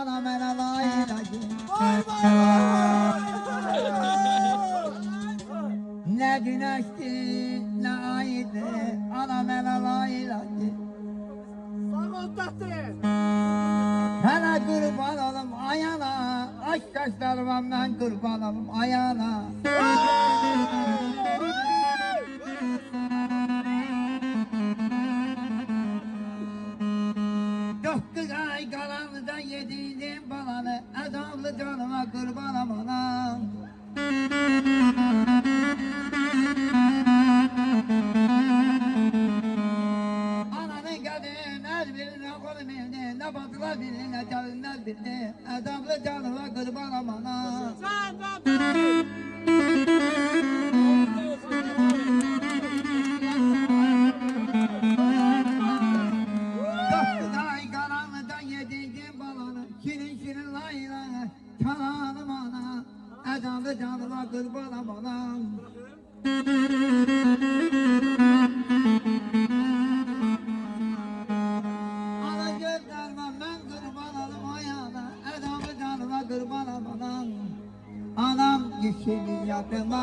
anam ele laylacı. Ne güneşti ne aydı, anam ele laylacı. Hele kurban olum ayağına, aşk kaşlarıma ben kurban olum ayağına. Dokuz ay kalanlıda yediydim balanı, azamlı canıma kurbanım anam. Ananın kadın her birine kolum evde, ne batılar birine canlar birine, azamlı canıma kurbanım anam. Dokuz ay karanlıkta yediydim balanı, şirin şirin layla, çalanım ana, azamlı canıma kurbanım anam. Ana gözlerime ben kurban olum ayağına, azamlı canıma kurbanım anam. Anam gitsin yatıma.